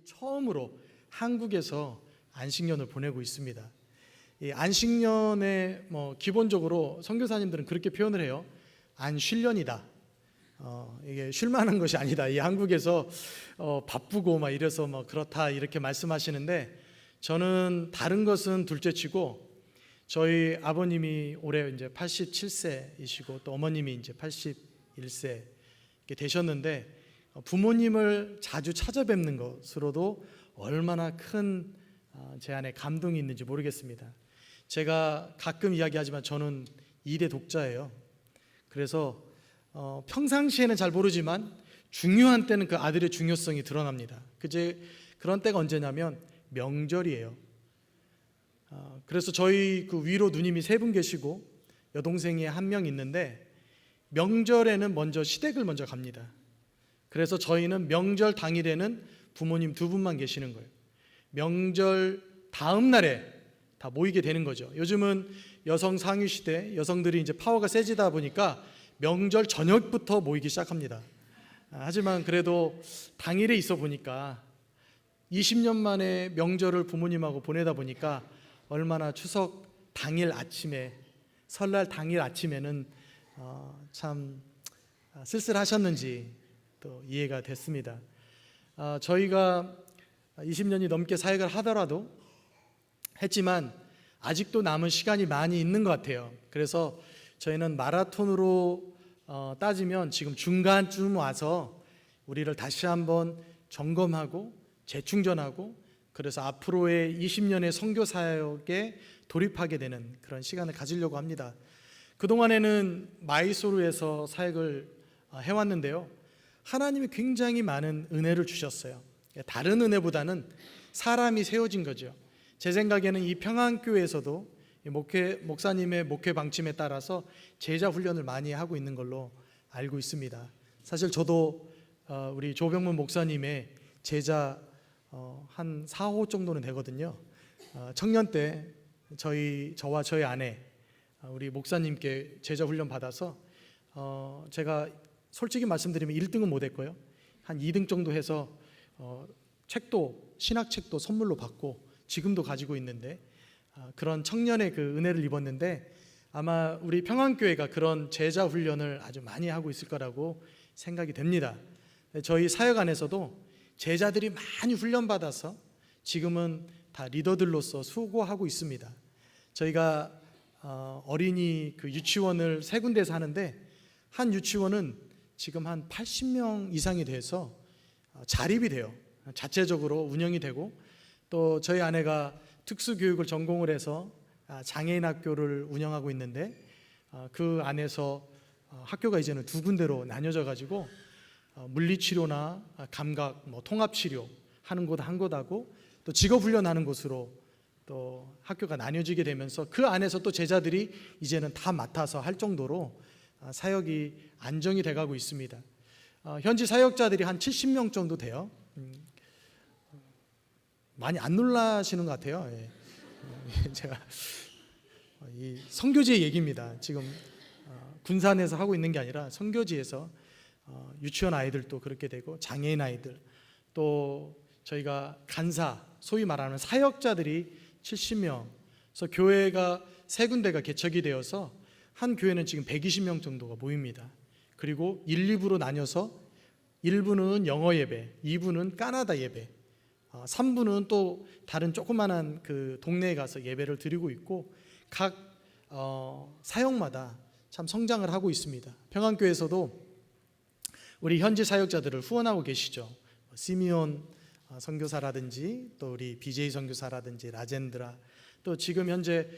처음으로 한국에서 안식년을 보내고 있습니다. 이 안식년에 기본적으로 선교사님들은 그렇게 표현을 해요. 안쉴년이다. 이게 쉴만한 것이 아니다. 이 한국에서 바쁘고 막 이래서 그렇다 이렇게 말씀하시는데, 저는 다른 것은 둘째치고 저희 아버님이 올해 이제 87세이시고 또 어머님이 이제 81세 되셨는데, 부모님을 자주 찾아뵙는 것으로도 얼마나 큰 제 안에 감동이 있는지 모르겠습니다. 제가 가끔 이야기하지만 저는 2대 독자예요. 그래서 평상시에는 잘 모르지만 중요한 때는 그 아들의 중요성이 드러납니다. 그런 때가 언제냐면 명절이에요. 그래서 저희 그 위로 누님이 3분 계시고 여동생이 1명 있는데, 명절에는 먼저 시댁을 먼저 갑니다. 그래서 저희는 명절 당일에는 부모님 2분만 계시는 거예요. 명절 다음 날에 다 모이게 되는 거죠. 요즘은 여성 상위 시대, 여성들이 이제 파워가 세지다 보니까 명절 저녁부터 모이기 시작합니다. 하지만 그래도 당일에 있어 보니까 20년 만에 명절을 부모님하고 보내다 보니까 얼마나 추석 당일 아침에, 설날 당일 아침에는 참 쓸쓸하셨는지 또 이해가 됐습니다. 저희가 20년이 넘게 사역을 하더라도 했지만 아직도 남은 시간이 많이 있는 것 같아요. 그래서 저희는 마라톤으로 따지면 지금 중간쯤 와서 우리를 다시 한번 점검하고 재충전하고, 그래서 앞으로의 20년의 선교 사역에 돌입하게 되는 그런 시간을 가지려고 합니다. 그동안에는 마이소르에서 사역을 해왔는데요, 하나님이 굉장히 많은 은혜를 주셨어요. 다른 은혜보다는 사람이 세워진 거죠. 제 생각에는 이 평안교회에서도 목사님의 목회 방침에 따라서 제자 훈련을 많이 하고 있는 걸로 알고 있습니다. 사실 저도 우리 조병문 목사님의 제자 한 4호 정도는 되거든요. 청년 때 저와 저희 아내 우리 목사님께 제자 훈련 받아서 제가 솔직히 말씀드리면 1등은 못했고요, 한 2등 정도 해서 신학책도 선물로 받고 지금도 가지고 있는데, 그런 청년의 그 은혜를 입었는데, 아마 우리 평안교회가 그런 제자 훈련을 아주 많이 하고 있을 거라고 생각이 됩니다. 저희 사역 안에서도 제자들이 많이 훈련받아서 지금은 다 리더들로서 수고하고 있습니다. 저희가 어린이 그 유치원을 3군데에서 하는데, 한 유치원은 지금 한 80명 이상이 돼서 자립이 돼요. 자체적으로 운영이 되고, 또 저희 아내가 특수교육을 전공을 해서 장애인 학교를 운영하고 있는데, 그 안에서 학교가 이제는 2군데로 나뉘어져 가지고 물리치료나 감각, 통합치료 하는 곳 한 곳하고 또 직업훈련하는 곳으로 또 학교가 나뉘어지게 되면서, 그 안에서 또 제자들이 이제는 다 맡아서 할 정도로 사역이 안정이 돼가고 있습니다. 현지 사역자들이 한 70명 정도 돼요. 많이 안 놀라시는 것 같아요. 제가 이 선교지의 얘기입니다. 지금 군산에서 하고 있는 게 아니라 선교지에서 유치원 아이들도 그렇게 되고 장애인 아이들, 또 저희가 간사, 소위 말하는 사역자들이 70명, 그래서 교회가 3군데가 개척이 되어서 한 교회는 지금 120명 정도가 모입니다. 그리고 1, 2부로 나뉘어서 1부는 영어 예배, 2부는 까나다 예배, 3부는 또 다른 조그만한 그 동네에 가서 예배를 드리고 있고, 각 사역마다 참 성장을 하고 있습니다. 평안교회에서도 우리 현지 사역자들을 후원하고 계시죠. 시미온 선교사라든지 또 우리 BJ 선교사라든지 라젠드라, 또 지금 현재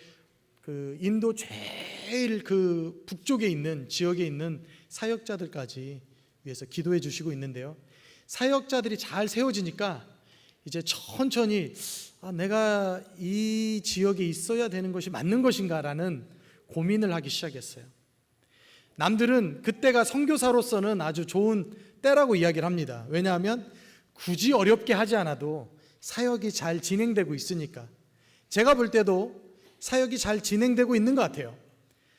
그 인도 제일 그 북쪽에 있는 지역에 있는 사역자들까지 위해서 기도해 주시고 있는데요, 사역자들이 잘 세워지니까 이제 천천히 내가 이 지역에 있어야 되는 것이 맞는 것인가라는 고민을 하기 시작했어요. 남들은 그때가 선교사로서는 아주 좋은 때라고 이야기를 합니다. 왜냐하면 굳이 어렵게 하지 않아도 사역이 잘 진행되고 있으니까. 제가 볼 때도 사역이 잘 진행되고 있는 것 같아요.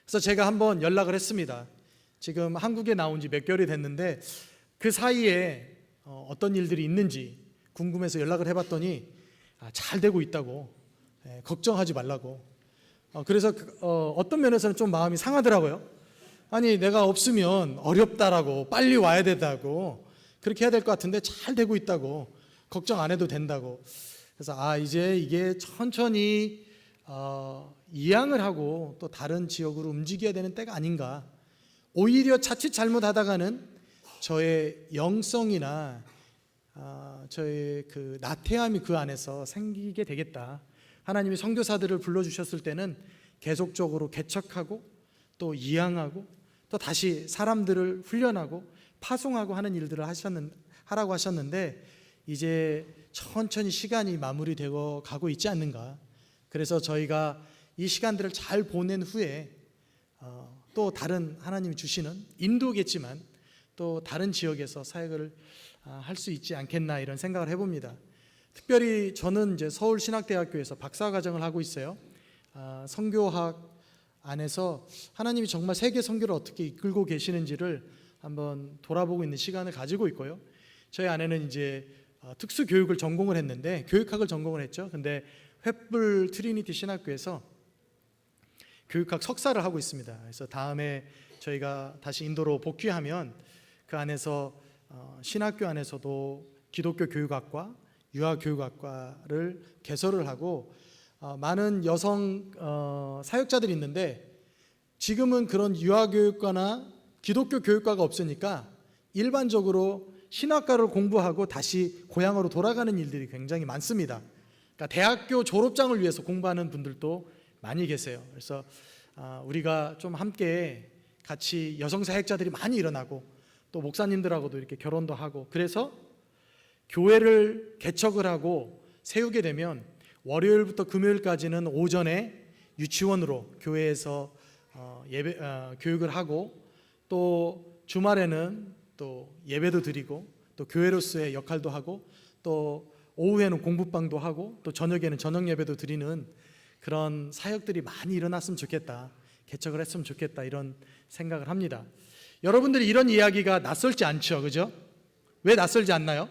그래서 제가 한번 연락을 했습니다. 지금 한국에 나온 지 몇 개월이 됐는데 그 사이에 어떤 일들이 있는지, 궁금해서 연락을 해봤더니 잘 되고 있다고, 걱정하지 말라고. 그래서 어떤 면에서는 좀 마음이 상하더라고요. 아니, 내가 없으면 어렵다라고, 빨리 와야 된다고, 그렇게 해야 될 것 같은데 잘 되고 있다고, 걱정 안 해도 된다고. 그래서 이제 이게 천천히 이양을 하고 또 다른 지역으로 움직여야 되는 때가 아닌가. 오히려 자칫 잘못하다가는 저의 영성이나 저의 그 나태함이 그 안에서 생기게 되겠다. 하나님이 선교사들을 불러주셨을 때는 계속적으로 개척하고 또 이양하고 또 다시 사람들을 훈련하고 파송하고 하는 일들을 하라고 하셨는데, 이제 천천히 시간이 마무리되고 가고 있지 않는가. 그래서 저희가 이 시간들을 잘 보낸 후에 또 다른 하나님이 주시는 인도겠지만 또 다른 지역에서 사역을 할 수 있지 않겠나, 이런 생각을 해봅니다. 특별히 저는 이제 서울신학대학교에서 박사과정을 하고 있어요. 선교학 안에서 하나님이 정말 세계 선교를 어떻게 이끌고 계시는지를 한번 돌아보고 있는 시간을 가지고 있고요. 저희 아내는 이제 특수 교육을 전공을 했는데, 교육학을 전공을 했죠. 근데 횃불 트리니티 신학교에서 교육학 석사를 하고 있습니다. 그래서 다음에 저희가 다시 인도로 복귀하면 그 안에서 신학교 안에서도 기독교 교육학과, 유아교육학과를 개설을 하고 많은 여성 사역자들이 있는데, 지금은 그런 유아교육과나 기독교 교육과가 없으니까 일반적으로 신학과를 공부하고 다시 고향으로 돌아가는 일들이 굉장히 많습니다. 그러니까 대학교 졸업장을 위해서 공부하는 분들도 많이 계세요. 그래서 우리가 좀 함께 같이 여성 사역자들이 많이 일어나고 또 목사님들하고도 이렇게 결혼도 하고, 그래서 교회를 개척을 하고 세우게 되면 월요일부터 금요일까지는 오전에 유치원으로 교회에서 교육을 하고, 또 주말에는 또 예배도 드리고 또 교회로서의 역할도 하고, 또 오후에는 공부방도 하고 또 저녁에는 저녁 예배도 드리는 그런 사역들이 많이 일어났으면 좋겠다, 개척을 했으면 좋겠다, 이런 생각을 합니다. 여러분들이 이런 이야기가 낯설지 않죠, 그죠? 왜 낯설지 않나요?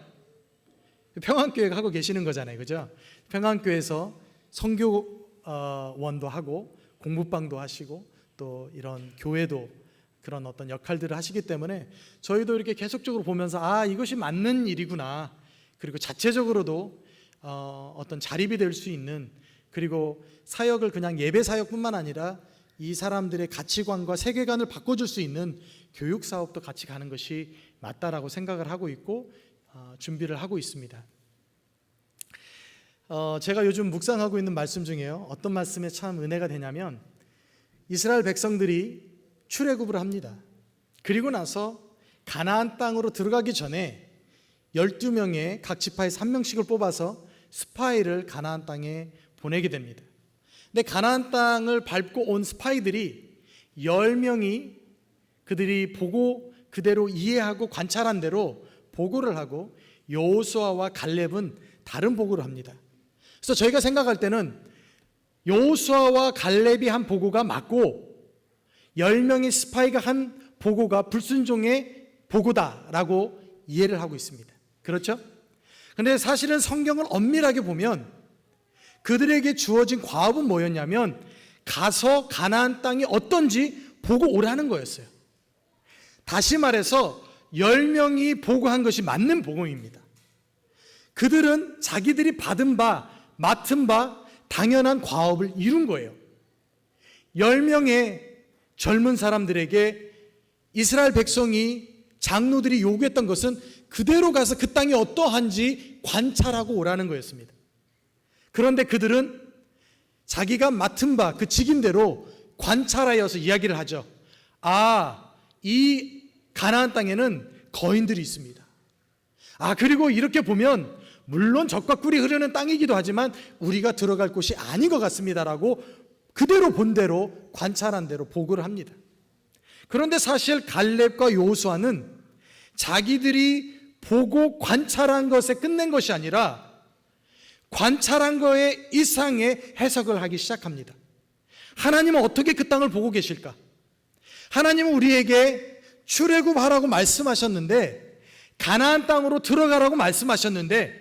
평안교회가 하고 계시는 거잖아요, 그죠? 평안교회에서 선교원도 하고 공부방도 하시고 또 이런 교회도 그런 어떤 역할들을 하시기 때문에 저희도 이렇게 계속적으로 보면서 이것이 맞는 일이구나, 그리고 자체적으로도 어떤 자립이 될 수 있는, 그리고 사역을 그냥 예배 사역뿐만 아니라 이 사람들의 가치관과 세계관을 바꿔줄 수 있는 교육 사업도 같이 가는 것이 맞다라고 생각을 하고 있고 준비를 하고 있습니다. 제가 요즘 묵상하고 있는 말씀 중에요, 어떤 말씀에 참 은혜가 되냐면, 이스라엘 백성들이 출애굽을 합니다. 그리고 나서 가나안 땅으로 들어가기 전에 12명의 각 지파에서 1명씩을 뽑아서 스파이를 가나안 땅에 보내게 됩니다. 근데 가나안 땅을 밟고 온 스파이들이 10명이 그들이 보고 그대로 이해하고 관찰한 대로 보고를 하고, 여호수아와 갈렙은 다른 보고를 합니다. 그래서 저희가 생각할 때는 여호수아와 갈렙이 한 보고가 맞고 10명의 스파이가 한 보고가 불순종의 보고다라고 이해를 하고 있습니다. 그렇죠? 근데 사실은 성경을 엄밀하게 보면 그들에게 주어진 과업은 뭐였냐면, 가서 가나안 땅이 어떤지 보고 오라는 거였어요. 다시 말해서 10명이 보고한 것이 맞는 보고입니다. 그들은 자기들이 받은 바, 맡은 바 당연한 과업을 이룬 거예요. 10명의 젊은 사람들에게 이스라엘 백성이, 장로들이 요구했던 것은 그대로 가서 그 땅이 어떠한지 관찰하고 오라는 거였습니다. 그런데 그들은 자기가 맡은 바 그 직임대로 관찰하여서 이야기를 하죠. 이 가나안 땅에는 거인들이 있습니다. 그리고 이렇게 보면 물론 젖과 꿀이 흐르는 땅이기도 하지만 우리가 들어갈 곳이 아닌 것 같습니다라고 그대로 본 대로 관찰한 대로 보고를 합니다. 그런데 사실 갈렙과 여호수아는 자기들이 보고 관찰한 것에 끝낸 것이 아니라 관찰한 거에 이상의 해석을 하기 시작합니다. 하나님은 어떻게 그 땅을 보고 계실까? 하나님은 우리에게 출애굽하라고 말씀하셨는데, 가나안 땅으로 들어가라고 말씀하셨는데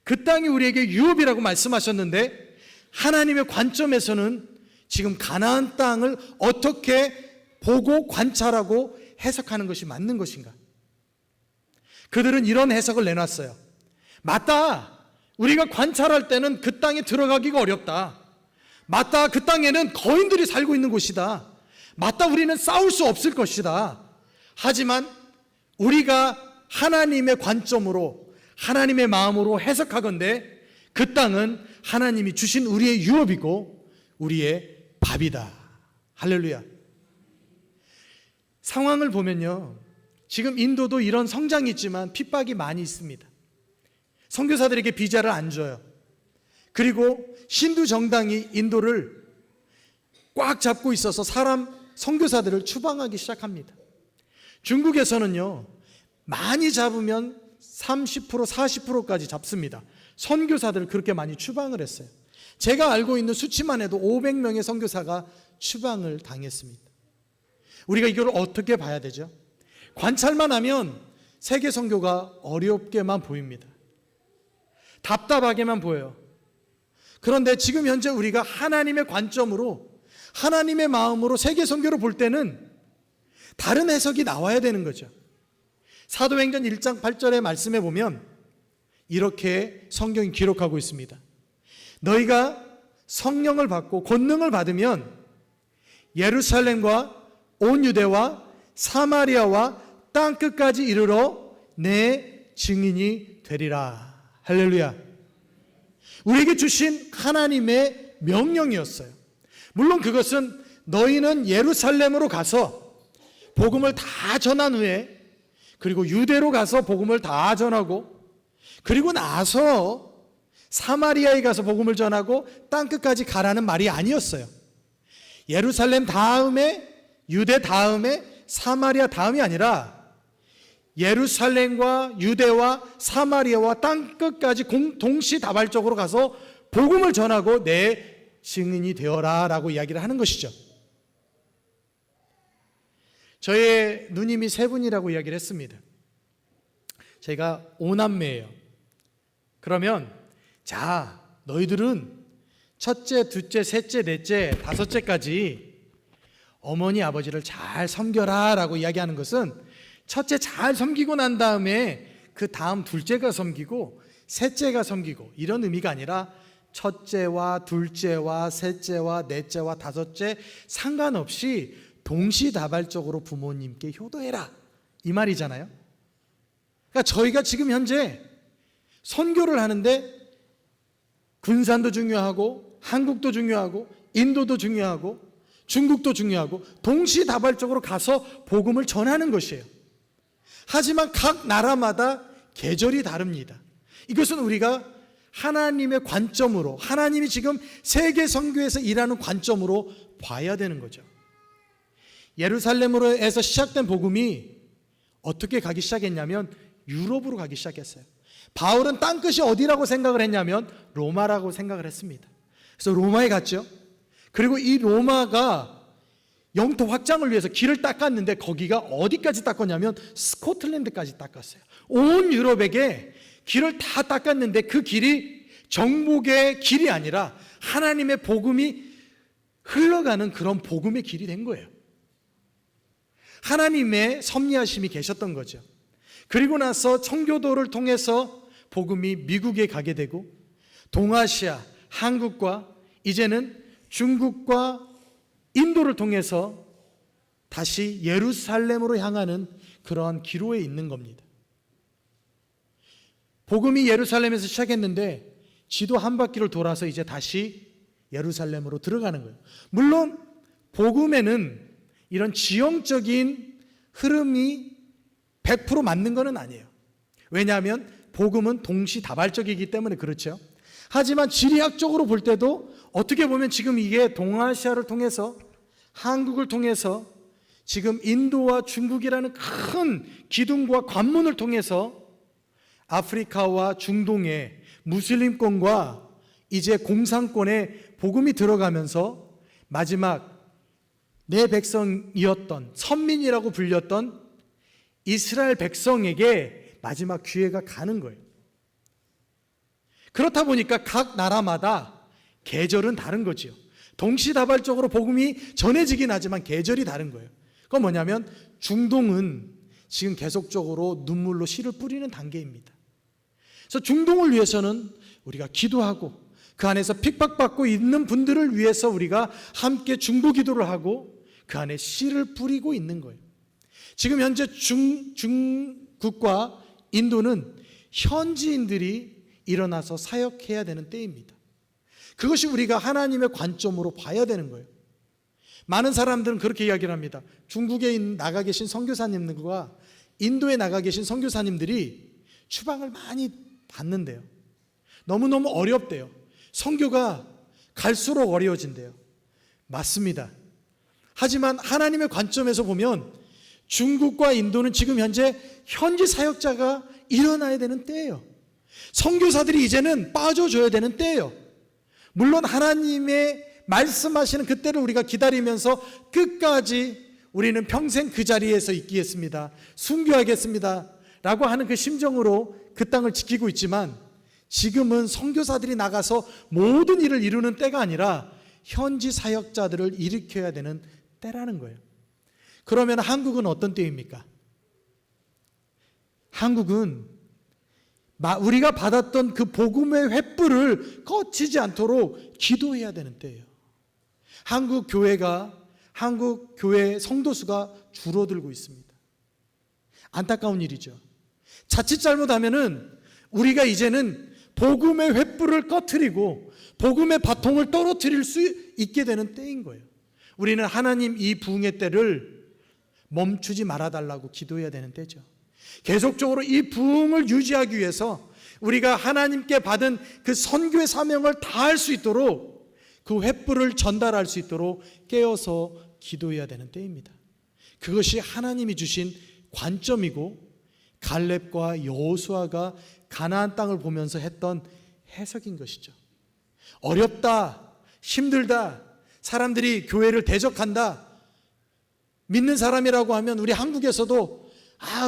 그 땅이 우리에게 유업이라고 말씀하셨는데 하나님의 관점에서는 지금 가나안 땅을 어떻게 보고 관찰하고 해석하는 것이 맞는 것인가? 그들은 이런 해석을 내놨어요. 맞다. 우리가 관찰할 때는 그 땅에 들어가기가 어렵다. 맞다. 그 땅에는 거인들이 살고 있는 곳이다. 맞다. 우리는 싸울 수 없을 것이다. 하지만 우리가 하나님의 관점으로 하나님의 마음으로 해석하건대 그 땅은 하나님이 주신 우리의 유업이고 우리의 밥이다. 할렐루야. 상황을 보면요, 지금 인도도 이런 성장이 있지만 핍박이 많이 있습니다. 선교사들에게 비자를 안 줘요. 그리고 신두 정당이 인도를 꽉 잡고 있어서 선교사들을 추방하기 시작합니다. 중국에서는요, 많이 잡으면 30%, 40%까지 잡습니다. 선교사들을 그렇게 많이 추방을 했어요. 제가 알고 있는 수치만 해도 500명의 선교사가 추방을 당했습니다. 우리가 이걸 어떻게 봐야 되죠? 관찰만 하면 세계 선교가 어렵게만 보입니다. 답답하게만 보여요. 그런데 지금 현재 우리가 하나님의 관점으로 하나님의 마음으로 세계 선교를 볼 때는 다른 해석이 나와야 되는 거죠. 사도행전 1장 8절의 말씀에 보면 이렇게 성경이 기록하고 있습니다. 너희가 성령을 받고 권능을 받으면 예루살렘과 온 유대와 사마리아와 땅끝까지 이르러 내 증인이 되리라. 할렐루야. 우리에게 주신 하나님의 명령이었어요. 물론 그것은 너희는 예루살렘으로 가서 복음을 다 전한 후에 그리고 유대로 가서 복음을 다 전하고 그리고 나서 사마리아에 가서 복음을 전하고 땅끝까지 가라는 말이 아니었어요. 예루살렘 다음에 유대 다음에 사마리아 다음이 아니라 예루살렘과 유대와 사마리아와 땅끝까지 동시다발적으로 가서 복음을 전하고 내 증인이 되어라 라고 이야기를 하는 것이죠. 저의 누님이 세 분이라고 이야기를 했습니다. 제가 5남매예요. 그러면 자, 너희들은 첫째, 둘째, 셋째, 넷째, 다섯째까지 어머니 아버지를 잘 섬겨라 라고 이야기하는 것은 첫째 잘 섬기고 난 다음에 그 다음 둘째가 섬기고 셋째가 섬기고 이런 의미가 아니라 첫째와 둘째와 셋째와 넷째와 다섯째 상관없이 동시다발적으로 부모님께 효도해라 이 말이잖아요. 그러니까 저희가 지금 현재 선교를 하는데 군산도 중요하고 한국도 중요하고 인도도 중요하고 중국도 중요하고 동시다발적으로 가서 복음을 전하는 것이에요. 하지만 각 나라마다 계절이 다릅니다. 이것은 우리가 하나님의 관점으로 하나님이 지금 세계 선교에서 일하는 관점으로 봐야 되는 거죠. 예루살렘으로 해서 시작된 복음이 어떻게 가기 시작했냐면 유럽으로 가기 시작했어요. 바울은 땅끝이 어디라고 생각을 했냐면 로마라고 생각을 했습니다. 그래서 로마에 갔죠. 그리고 이 로마가 영토 확장을 위해서 길을 닦았는데 거기가 어디까지 닦았냐면 스코틀랜드까지 닦았어요. 온 유럽에게 길을 다 닦았는데 그 길이 정복의 길이 아니라 하나님의 복음이 흘러가는 그런 복음의 길이 된 거예요. 하나님의 섭리하심이 계셨던 거죠. 그리고 나서 청교도를 통해서 복음이 미국에 가게 되고 동아시아, 한국과 이제는 중국과 인도를 통해서 다시 예루살렘으로 향하는 그러한 기로에 있는 겁니다. 복음이 예루살렘에서 시작했는데 지도 한 바퀴를 돌아서 이제 다시 예루살렘으로 들어가는 거예요. 물론 복음에는 이런 지형적인 흐름이 100% 맞는 것은 아니에요. 왜냐하면 복음은 동시다발적이기 때문에 그렇죠. 하지만 지리학적으로 볼 때도 어떻게 보면 지금 이게 동아시아를 통해서 한국을 통해서 지금 인도와 중국이라는 큰 기둥과 관문을 통해서 아프리카와 중동의 무슬림권과 이제 공산권에 복음이 들어가면서 마지막 내 백성이었던 선민이라고 불렸던 이스라엘 백성에게 마지막 기회가 가는 거예요. 그렇다 보니까 각 나라마다 계절은 다른 거지요. 동시다발적으로 복음이 전해지긴 하지만 계절이 다른 거예요. 그건 뭐냐면 중동은 지금 계속적으로 눈물로 씨를 뿌리는 단계입니다. 그래서 중동을 위해서는 우리가 기도하고 그 안에서 핍박받고 있는 분들을 위해서 우리가 함께 중보 기도를 하고 그 안에 씨를 뿌리고 있는 거예요. 지금 현재 중국과 인도는 현지인들이 일어나서 사역해야 되는 때입니다. 그것이 우리가 하나님의 관점으로 봐야 되는 거예요. 많은 사람들은 그렇게 이야기를 합니다. 중국에 나가 계신 선교사님들과 인도에 나가 계신 선교사님들이 추방을 많이 받는데요. 너무너무 어렵대요. 선교가 갈수록 어려워진대요. 맞습니다. 하지만 하나님의 관점에서 보면 중국과 인도는 지금 현재 현지 사역자가 일어나야 되는 때예요. 선교사들이 이제는 빠져줘야 되는 때예요. 물론 하나님의 말씀하시는 그때를 우리가 기다리면서 끝까지 우리는 평생 그 자리에서 있겠습니다, 순교하겠습니다 라고 하는 그 심정으로 그 땅을 지키고 있지만, 지금은 선교사들이 나가서 모든 일을 이루는 때가 아니라 현지 사역자들을 일으켜야 되는 때라는 거예요. 그러면 한국은 어떤 때입니까? 한국은 우리가 받았던 그 복음의 횃불을 꺼지지 않도록 기도해야 되는 때예요. 한국 교회 성도수가 줄어들고 있습니다. 안타까운 일이죠. 자칫 잘못하면은 우리가 이제는 복음의 횃불을 꺼트리고 복음의 바통을 떨어뜨릴 수 있게 되는 때인 거예요. 우리는 하나님 이 부흥의 때를 멈추지 말아달라고 기도해야 되는 때죠. 계속적으로 이 부흥을 유지하기 위해서 우리가 하나님께 받은 그 선교의 사명을 다할 수 있도록, 그 횃불을 전달할 수 있도록 깨어서 기도해야 되는 때입니다. 그것이 하나님이 주신 관점이고 갈렙과 여호수아가 가나안 땅을 보면서 했던 해석인 것이죠. 어렵다, 힘들다, 사람들이 교회를 대적한다, 믿는 사람이라고 하면 우리 한국에서도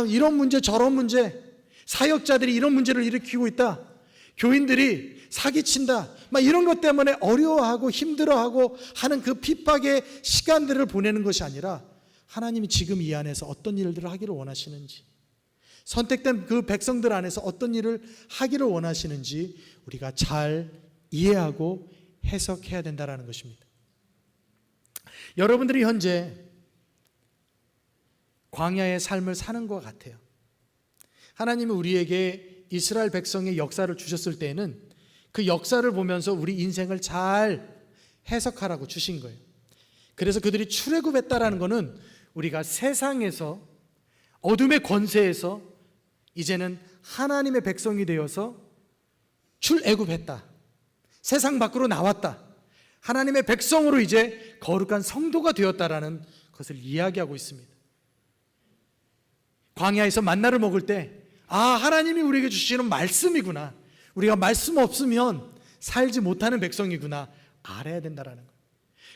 이런 문제 저런 문제, 사역자들이 이런 문제를 일으키고 있다, 교인들이 사기친다, 이런 것 때문에 어려워하고 힘들어하고 하는 그 핍박의 시간들을 보내는 것이 아니라 하나님이 지금 이 안에서 어떤 일들을 하기를 원하시는지, 선택된 그 백성들 안에서 어떤 일을 하기를 원하시는지 우리가 잘 이해하고 해석해야 된다는 것입니다. 여러분들이 현재 광야의 삶을 사는 것 같아요. 하나님이 우리에게 이스라엘 백성의 역사를 주셨을 때에는 그 역사를 보면서 우리 인생을 잘 해석하라고 주신 거예요. 그래서 그들이 출애굽했다라는 것은 우리가 세상에서 어둠의 권세에서 이제는 하나님의 백성이 되어서 출애굽했다, 세상 밖으로 나왔다, 하나님의 백성으로 이제 거룩한 성도가 되었다라는 것을 이야기하고 있습니다. 광야에서 만나를 먹을 때 하나님이 우리에게 주시는 말씀이구나, 우리가 말씀 없으면 살지 못하는 백성이구나 알아야 된다라는 거예요.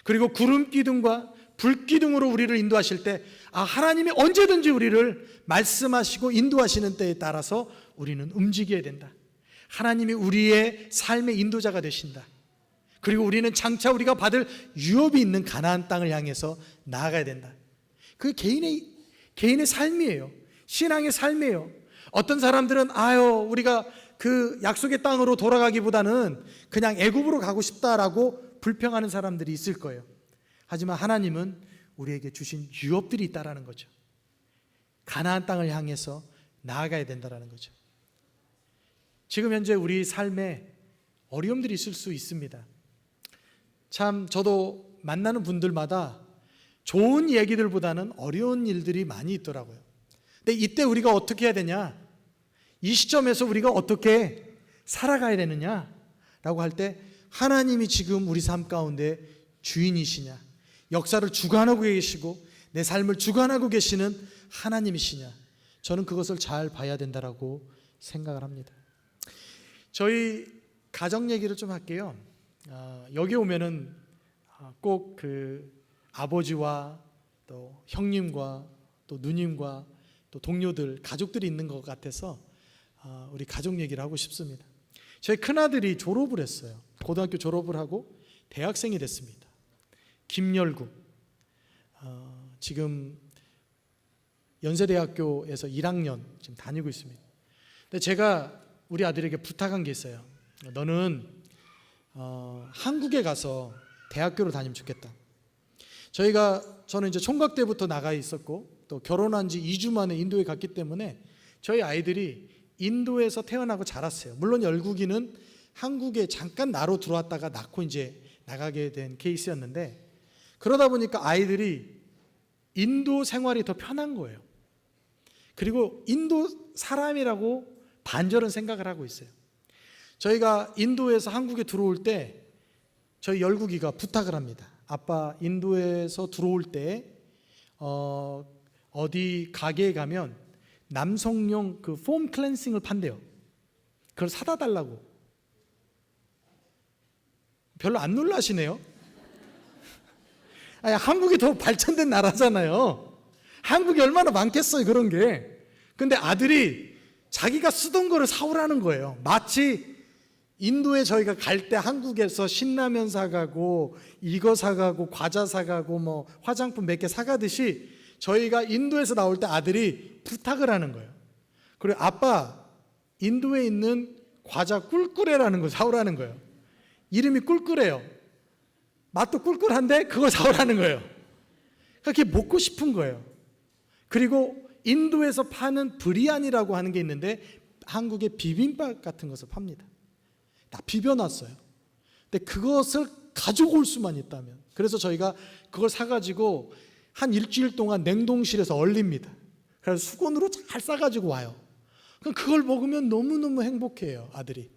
그리고 구름 기둥과 불 기둥으로 우리를 인도하실 때 하나님이 언제든지 우리를 말씀하시고 인도하시는 때에 따라서 우리는 움직여야 된다. 하나님이 우리의 삶의 인도자가 되신다. 그리고 우리는 장차 우리가 받을 유업이 있는 가나안 땅을 향해서 나아가야 된다. 그게 개인의 삶이에요. 신앙의 삶이에요. 어떤 사람들은 우리가 그 약속의 땅으로 돌아가기보다는 그냥 애굽으로 가고 싶다라고 불평하는 사람들이 있을 거예요. 하지만 하나님은 우리에게 주신 유업들이 있다라는 거죠. 가나안 땅을 향해서 나아가야 된다라는 거죠. 지금 현재 우리 삶에 어려움들이 있을 수 있습니다. 참 저도 만나는 분들마다 좋은 얘기들보다는 어려운 일들이 많이 있더라고요. 근데 이때 우리가 어떻게 해야 되냐, 이 시점에서 우리가 어떻게 살아가야 되느냐라고 할 때 하나님이 지금 우리 삶 가운데 주인이시냐, 역사를 주관하고 계시고 내 삶을 주관하고 계시는 하나님이시냐, 저는 그것을 잘 봐야 된다라고 생각을 합니다. 저희 가정 얘기를 좀 할게요. 여기 오면은 꼭 그 아버지와 또 형님과 또 누님과 또 동료들, 가족들이 있는 것 같아서 우리 가족 얘기를 하고 싶습니다. 저희 큰아들이 졸업을 했어요. 고등학교 졸업을 하고 대학생이 됐습니다. 김열구. 지금 연세대학교에서 1학년 지금 다니고 있습니다. 근데 제가 우리 아들에게 부탁한 게 있어요. 너는 한국에 가서 대학교를 다니면 좋겠다. 저는 이제 총각 때부터 나가 있었고 또 결혼한 지 2주 만에 인도에 갔기 때문에 저희 아이들이 인도에서 태어나고 자랐어요. 물론 열국이는 한국에 잠깐 나로 들어왔다가 낳고 이제 나가게 된 케이스였는데, 그러다 보니까 아이들이 인도 생활이 더 편한 거예요. 그리고 인도 사람이라고 반절은 생각을 하고 있어요. 저희가 인도에서 한국에 들어올 때 저희 열국이가 부탁을 합니다. 아빠, 인도에서 들어올 때 어디 가게에 가면 남성용 그 폼 클렌싱을 판대요. 그걸 사다 달라고. 별로 안 놀라시네요. 아니, 한국이 더 발전된 나라잖아요. 한국이 얼마나 많겠어요, 그런 게. 근데 아들이 자기가 쓰던 거를 사오라는 거예요. 마치 인도에 저희가 갈 때 한국에서 신라면 사가고 이거 사가고 과자 사가고 뭐 화장품 몇 개 사가듯이 저희가 인도에서 나올 때 아들이 부탁을 하는 거예요. 그리고 아빠, 인도에 있는 과자 꿀꿀해라는 거 사오라는 거예요. 이름이 꿀꿀해요. 맛도 꿀꿀한데 그걸 사오라는 거예요. 그렇게 먹고 싶은 거예요. 그리고 인도에서 파는 브리안이라고 하는 게 있는데 한국의 비빔밥 같은 것을 팝니다. 다 비벼놨어요. 근데 그것을 가져올 수만 있다면. 그래서 저희가 그걸 사가지고 한 일주일 동안 냉동실에서 얼립니다. 그래서 수건으로 잘 싸가지고 와요. 그럼 그걸 먹으면 너무너무 행복해요, 아들이.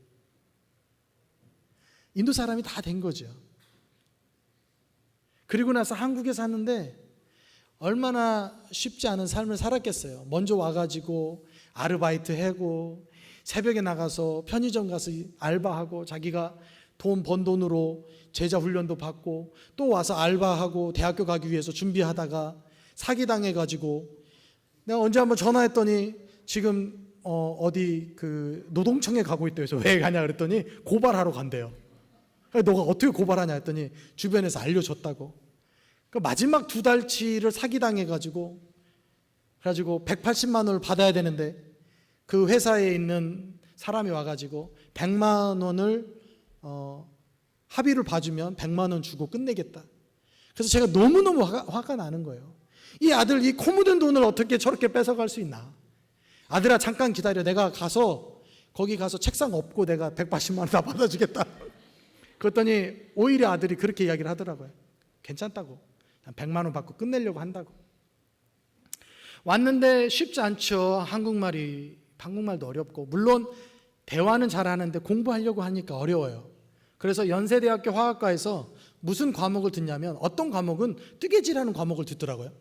인도 사람이 다 된 거죠. 그리고 나서 한국에 사는데 얼마나 쉽지 않은 삶을 살았겠어요. 먼저 와가지고 아르바이트 하고 새벽에 나가서 편의점 가서 알바하고 자기가 돈 번 돈으로 제자 훈련도 받고 또 와서 알바하고 대학교 가기 위해서 준비하다가 사기당해가지고 내가 언제 한번 전화했더니 지금 어디 그 노동청에 가고 있대요. 그래서 왜 가냐 그랬더니 고발하러 간대요. 너가 어떻게 고발하냐 했더니 주변에서 알려줬다고. 그러니까 마지막 2달치를 사기당해가지고 그래가지고 180만 원을 받아야 되는데 그 회사에 있는 사람이 와가지고 100만 원을 합의를 봐주면 100만 원 주고 끝내겠다. 그래서 제가 너무너무 화가 나는 거예요. 이 아들 이 코 묻은 돈을 어떻게 저렇게 뺏어갈 수 있나. 아들아 잠깐 기다려. 내가 가서 거기 가서 책상 엎고 내가 180만 원 다 받아주겠다. 그랬더니 오히려 아들이 그렇게 이야기를 하더라고요. 괜찮다고. 100만 원 받고 끝내려고 한다고. 왔는데 쉽지 않죠. 한국말도 어렵고 물론 대화는 잘하는데 공부하려고 하니까 어려워요. 그래서 연세대학교 화학과에서 무슨 과목을 듣냐면 어떤 과목은 뜨개질하는 과목을 듣더라고요.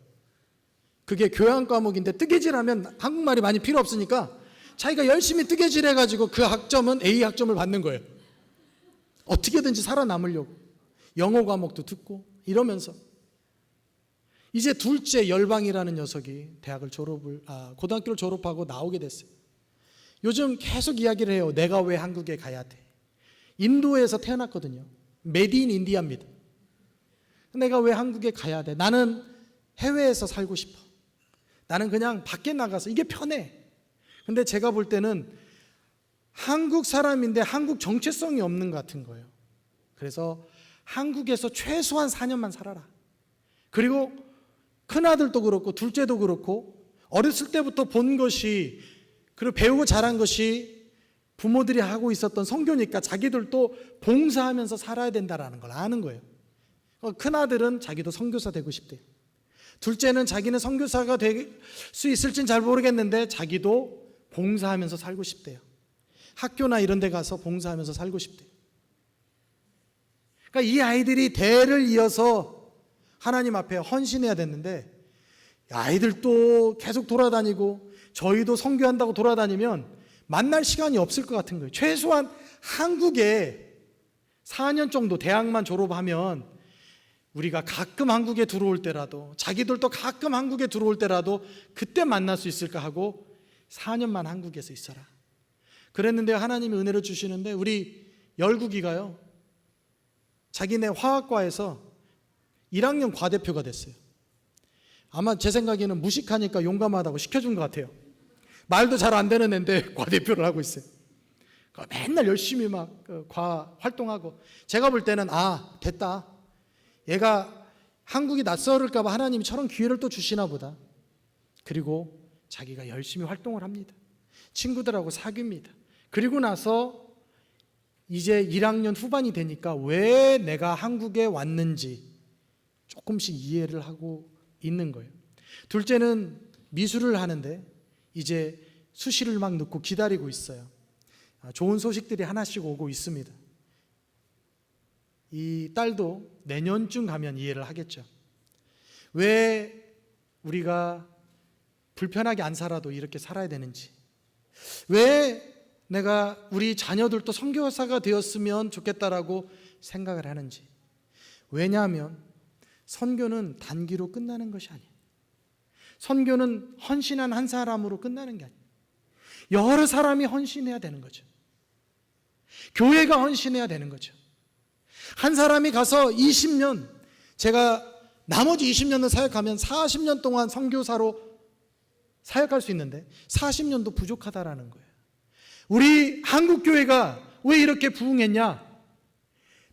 그게 교양 과목인데 뜨개질하면 한국말이 많이 필요 없으니까 자기가 열심히 뜨개질 해가지고 그 학점은 A 학점을 받는 거예요. 어떻게든지 살아남으려고. 영어 과목도 듣고 이러면서 이제 둘째 열방이라는 녀석이 고등학교를 졸업하고 나오게 됐어요. 요즘 계속 이야기를 해요. 내가 왜 한국에 가야 돼? 인도에서 태어났거든요. 메디 인 인디아입니다. 내가 왜 한국에 가야 돼? 나는 해외에서 살고 싶어. 나는 그냥 밖에 나가서 이게 편해. 근데 제가 볼 때는 한국 사람인데 한국 정체성이 없는 것 같은 거예요. 그래서 한국에서 최소한 4년만 살아라. 그리고 큰아들도 그렇고 둘째도 그렇고 어렸을 때부터 본 것이 그리고 배우고 자란 것이 부모들이 하고 있었던 선교니까 자기들도 봉사하면서 살아야 된다는 걸 아는 거예요. 큰아들은 자기도 선교사 되고 싶대요. 둘째는 자기는 선교사가 될 수 있을진 잘 모르겠는데 자기도 봉사하면서 살고 싶대요. 학교나 이런 데 가서 봉사하면서 살고 싶대요. 그러니까 이 아이들이 대를 이어서 하나님 앞에 헌신해야 됐는데 아이들도 계속 돌아다니고 저희도 선교한다고 돌아다니면 만날 시간이 없을 것 같은 거예요. 최소한 한국에 4년 정도 대학만 졸업하면 우리가 가끔 한국에 들어올 때라도 자기들도 가끔 한국에 들어올 때라도 그때 만날 수 있을까 하고 4년만 한국에서 있어라. 그랬는데 하나님이 은혜를 주시는데 우리 열국이가요, 자기네 화학과에서 1학년 과대표가 됐어요. 아마 제 생각에는 무식하니까 용감하다고 시켜준 것 같아요. 말도 잘 안 되는 애인데 과대표를 하고 있어요. 맨날 열심히 막 과 활동하고, 제가 볼 때는 됐다, 얘가 한국이 낯설을까 봐 하나님이 저런 기회를 또 주시나 보다. 그리고 자기가 열심히 활동을 합니다. 친구들하고 사귀입니다. 그리고 나서 이제 1학년 후반이 되니까 왜 내가 한국에 왔는지 조금씩 이해를 하고 있는 거예요. 둘째는 미술을 하는데 이제 수시를 막 넣고 기다리고 있어요. 좋은 소식들이 하나씩 오고 있습니다. 이 딸도 내년쯤 가면 이해를 하겠죠. 왜 우리가 불편하게 안 살아도 이렇게 살아야 되는지, 왜 내가 우리 자녀들도 선교사가 되었으면 좋겠다라고 생각을 하는지. 왜냐하면 선교는 단기로 끝나는 것이 아니에요. 선교는 헌신한 한 사람으로 끝나는 게 아니에요. 여러 사람이 헌신해야 되는 거죠. 교회가 헌신해야 되는 거죠. 한 사람이 가서 20년, 제가 나머지 20년을 사역하면 40년 동안 선교사로 사역할 수 있는데 40년도 부족하다라는 거예요. 우리 한국교회가 왜 이렇게 부흥했냐?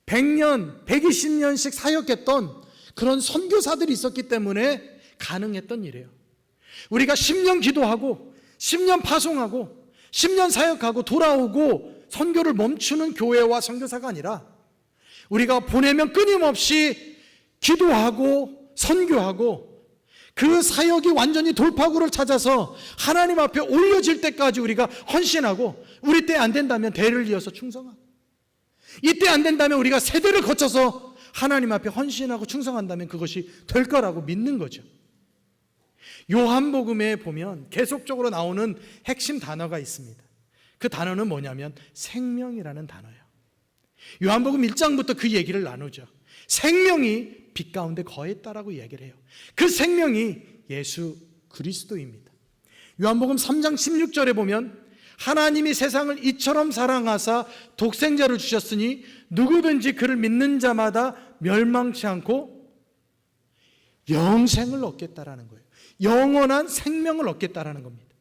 100년, 120년씩 사역했던 그런 선교사들이 있었기 때문에 가능했던 일이에요. 우리가 10년 기도하고 10년 파송하고 10년 사역하고 돌아오고 선교를 멈추는 교회와 선교사가 아니라, 우리가 보내면 끊임없이 기도하고 선교하고 그 사역이 완전히 돌파구를 찾아서 하나님 앞에 올려질 때까지 우리가 헌신하고, 우리 때 안 된다면 대를 이어서 충성하고, 이때 안 된다면 우리가 세대를 거쳐서 하나님 앞에 헌신하고 충성한다면 그것이 될 거라고 믿는 거죠. 요한복음에 보면 계속적으로 나오는 핵심 단어가 있습니다. 그 단어는 뭐냐면 생명이라는 단어예요. 요한복음 1장부터 그 얘기를 나누죠. 생명이 빛 가운데 거했다라고 이야기를 해요. 그 생명이 예수 그리스도입니다. 요한복음 3장 16절에 보면 하나님이 세상을 이처럼 사랑하사 독생자를 주셨으니 누구든지 그를 믿는 자마다 멸망치 않고 영생을 얻겠다라는 거예요. 영원한 생명을 얻겠다라는 겁니다.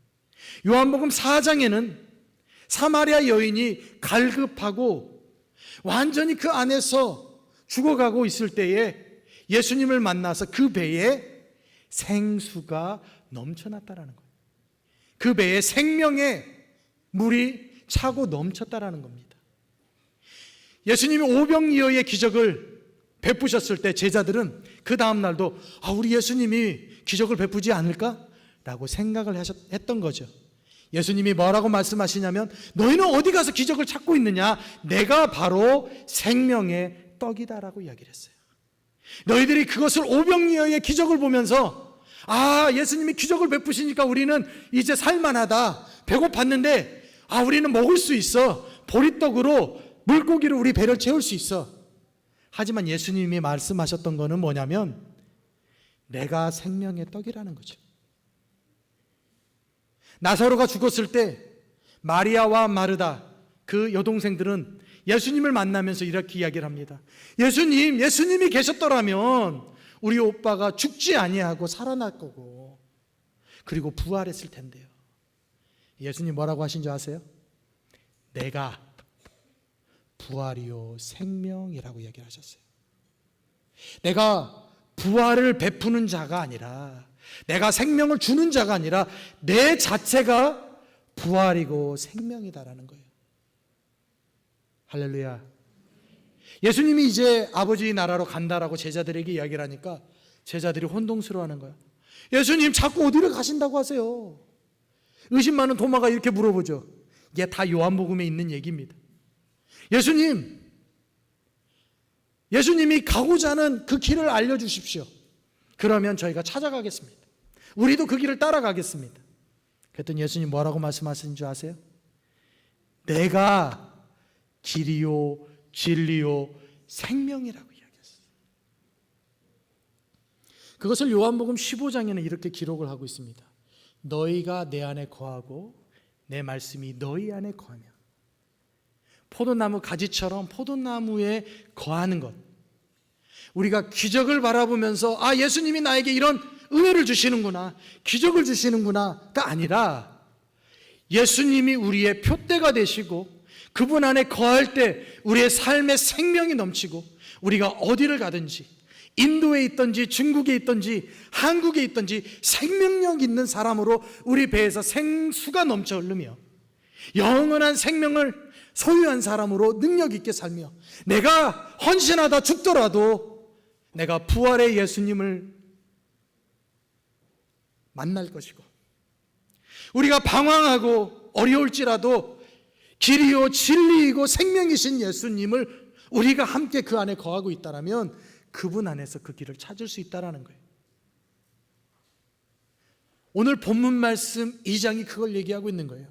요한복음 4장에는 사마리아 여인이 갈급하고 완전히 그 안에서 죽어가고 있을 때에 예수님을 만나서 그 배에 생수가 넘쳐났다라는 거예요. 그 배에 생명의 물이 차고 넘쳤다라는 겁니다. 예수님이 오병이어의 기적을 베푸셨을 때 제자들은 그 다음 날도 우리 예수님이 기적을 베푸지 않을까? 라고 생각을 했던 거죠. 예수님이 뭐라고 말씀하시냐면, 너희는 어디 가서 기적을 찾고 있느냐? 내가 바로 생명의 떡이다라고 이야기를 했어요. 너희들이 그것을 오병이어의 기적을 보면서 예수님이 기적을 베푸시니까 우리는 이제 살만하다, 배고팠는데 우리는 먹을 수 있어, 보리떡으로 물고기로 우리 배를 채울 수 있어. 하지만 예수님이 말씀하셨던 거는 뭐냐면 내가 생명의 떡이라는 거죠. 나사로가 죽었을 때 마리아와 마르다, 그 여동생들은 예수님을 만나면서 이렇게 이야기를 합니다. 예수님이 계셨더라면 우리 오빠가 죽지 아니하고 살아날 거고, 그리고 부활했을 텐데요. 예수님 뭐라고 하신 줄 아세요? 내가 부활이요 생명이라고 이야기를 하셨어요. 내가 부활을 베푸는 자가 아니라, 내가 생명을 주는 자가 아니라 내 자체가 부활이고 생명이다라는 거예요. 할렐루야. 예수님이 이제 아버지 나라로 간다라고 제자들에게 이야기를 하니까 제자들이 혼동스러워하는 거야. 예수님 자꾸 어디를 가신다고 하세요? 의심 많은 도마가 이렇게 물어보죠. 이게 다 요한복음에 있는 얘기입니다. 예수님이 가고자 하는 그 길을 알려주십시오. 그러면 저희가 찾아가겠습니다. 우리도 그 길을 따라가겠습니다. 그랬더니 예수님 뭐라고 말씀하시는 줄 아세요? 내가 길이요 진리요 생명이라고 이야기했어요. 그것을 요한복음 15장에는 이렇게 기록을 하고 있습니다. 너희가 내 안에 거하고 내 말씀이 너희 안에 거하면 포도나무 가지처럼 포도나무에 거하는 것. 우리가 기적을 바라보면서 예수님이 나에게 이런 은혜를 주시는구나, 기적을 주시는구나가 아니라 예수님이 우리의 표대가 되시고 그분 안에 거할 때 우리의 삶의 생명이 넘치고 우리가 어디를 가든지, 인도에 있든지 중국에 있든지 한국에 있든지 생명력 있는 사람으로 우리 배에서 생수가 넘쳐 흐르며 영원한 생명을 소유한 사람으로 능력 있게 살며, 내가 헌신하다 죽더라도 내가 부활의 예수님을 만날 것이고, 우리가 방황하고 어려울지라도 길이요 진리이고 생명이신 예수님을 우리가 함께 그 안에 거하고 있다면 그분 안에서 그 길을 찾을 수 있다는 거예요. 오늘 본문 말씀 2장이 그걸 얘기하고 있는 거예요.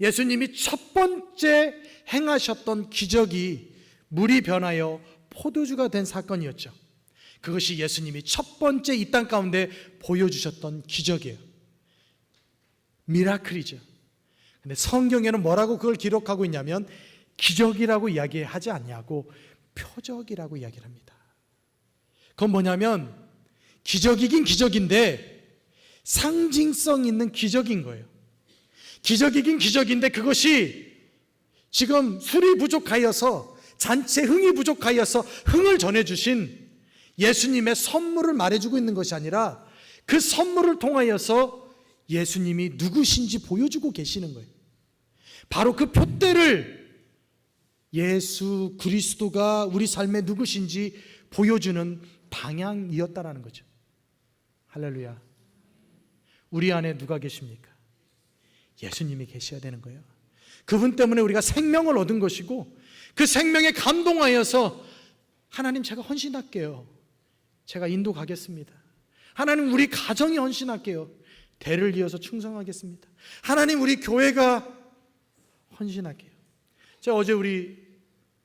예수님이 첫 번째 행하셨던 기적이 물이 변하여 포도주가 된 사건이었죠. 그것이 예수님이 첫 번째 이 땅 가운데 보여주셨던 기적이에요. 미라클이죠. 근데 성경에는 뭐라고 그걸 기록하고 있냐면 기적이라고 이야기하지 않냐고 표적이라고 이야기를 합니다. 그건 뭐냐면 기적이긴 기적인데 상징성 있는 기적인 거예요. 기적이긴 기적인데 그것이 지금 술이 부족하여서, 잔치에 흥이 부족하여서 흥을 전해주신 예수님의 선물을 말해주고 있는 것이 아니라 그 선물을 통하여서 예수님이 누구신지 보여주고 계시는 거예요. 바로 그 표대를 예수 그리스도가 우리 삶에 누구신지 보여주는 방향이었다라는 거죠. 할렐루야. 우리 안에 누가 계십니까? 예수님이 계셔야 되는 거예요. 그분 때문에 우리가 생명을 얻은 것이고, 그 생명에 감동하여서 하나님 제가 헌신할게요, 제가 인도 가겠습니다, 하나님 우리 가정이 헌신할게요, 대를 이어서 충성하겠습니다, 하나님 우리 교회가 헌신할게요. 제가 어제 우리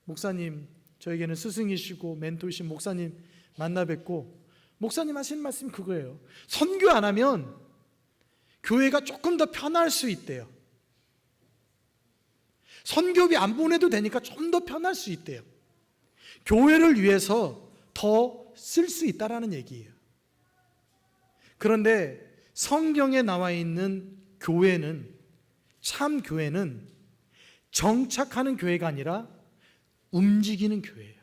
목사님, 저에게는 스승이시고 멘토이신 목사님 만나 뵙고 목사님 하시는 말씀이 그거예요. 선교 안 하면 교회가 조금 더 편할 수 있대요. 선교비 안 보내도 되니까 좀 더 편할 수 있대요. 교회를 위해서 더 쓸 수 있다라는 얘기예요. 그런데 성경에 나와 있는 교회는, 참 교회는 정착하는 교회가 아니라 움직이는 교회예요.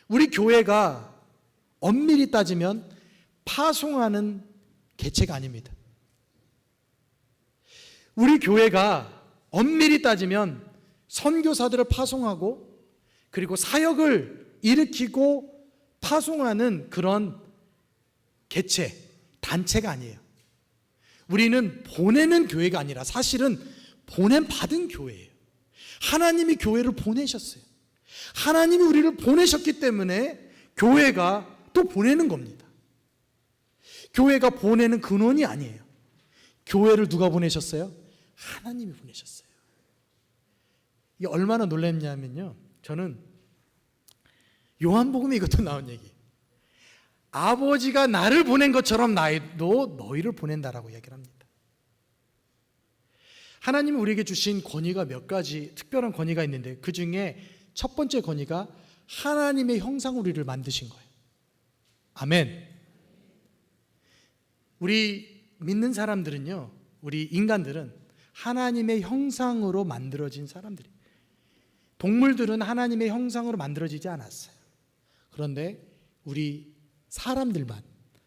우리 교회가 엄밀히 따지면 파송하는 개체가 아닙니다. 우리 교회가 엄밀히 따지면 선교사들을 파송하고 그리고 사역을 일으키고 파송하는 그런 개체, 단체가 아니에요. 우리는 보내는 교회가 아니라 사실은 보냄받은 교회예요. 하나님이 교회를 보내셨어요. 하나님이 우리를 보내셨기 때문에 교회가 또 보내는 겁니다. 교회가 보내는 근원이 아니에요. 교회를 누가 보내셨어요? 하나님이 보내셨어요. 이게 얼마나 놀랐냐면요, 저는 요한복음에 이것도 나온 얘기, 아버지가 나를 보낸 것처럼 나도 너희를 보낸다라고 이야기를 합니다. 하나님은 우리에게 주신 권위가 몇 가지 특별한 권위가 있는데 그 중에 첫 번째 권위가 하나님의 형상으로 우리를 만드신 거예요. 아멘. 우리 믿는 사람들은요, 우리 인간들은 하나님의 형상으로 만들어진 사람들이에요. 동물들은 하나님의 형상으로 만들어지지 않았어요. 그런데 우리 사람들만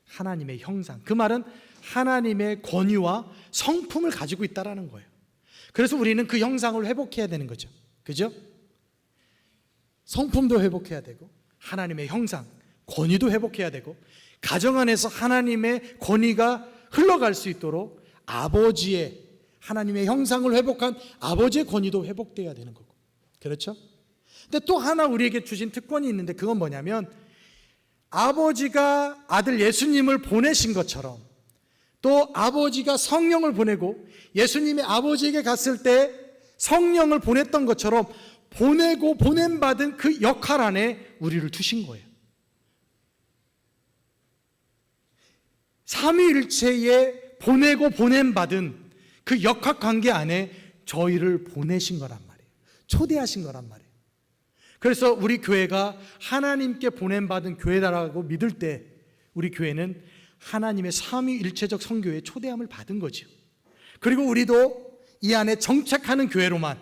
하나님의 형상, 그 말은 하나님의 권위와 성품을 가지고 있다는 거예요. 그래서 우리는 그 형상을 회복해야 되는 거죠. 그죠? 성품도 회복해야 되고 하나님의 형상, 권위도 회복해야 되고 가정 안에서 하나님의 권위가 흘러갈 수 있도록 아버지의, 하나님의 형상을 회복한 아버지의 권위도 회복돼야 되는 거고, 그렇죠? 근데 또 하나 우리에게 주신 특권이 있는데 그건 뭐냐면 아버지가 아들 예수님을 보내신 것처럼 또 아버지가 성령을 보내고 예수님이 아버지에게 갔을 때 성령을 보냈던 것처럼 보내고 보냄받은 그 역할 안에 우리를 두신 거예요. 삼위일체에 보내고 보냄받은 그 역학 관계 안에 저희를 보내신 거란 말이에요. 초대하신 거란 말이에요. 그래서 우리 교회가 하나님께 보냄받은 교회다라고 믿을 때 우리 교회는 하나님의 삼위일체적 선교에 초대함을 받은 거죠. 그리고 우리도 이 안에 정착하는 교회로만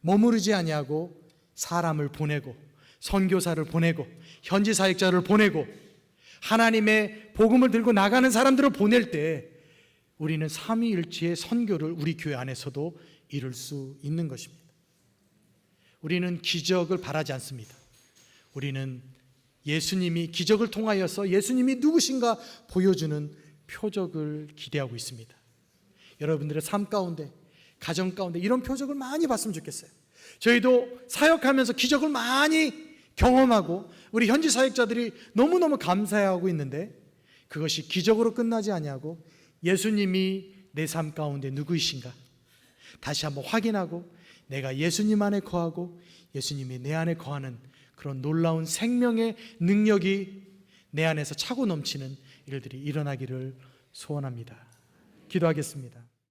머무르지 아니하고 사람을 보내고 선교사를 보내고 현지 사역자를 보내고 하나님의 복음을 들고 나가는 사람들을 보낼 때 우리는 삼위일체의 선교를 우리 교회 안에서도 이룰 수 있는 것입니다. 우리는 기적을 바라지 않습니다. 우리는 예수님이 기적을 통하여서 예수님이 누구신가 보여주는 표적을 기대하고 있습니다. 여러분들의 삶 가운데, 가정 가운데 이런 표적을 많이 봤으면 좋겠어요. 저희도 사역하면서 기적을 많이 경험하고 우리 현지 사역자들이 너무너무 감사해하고 있는데 그것이 기적으로 끝나지 아니하고 예수님이 내 삶 가운데 누구이신가 다시 한번 확인하고 내가 예수님 안에 거하고 예수님이 내 안에 거하는 그런 놀라운 생명의 능력이 내 안에서 차고 넘치는 일들이 일어나기를 소원합니다. 기도하겠습니다.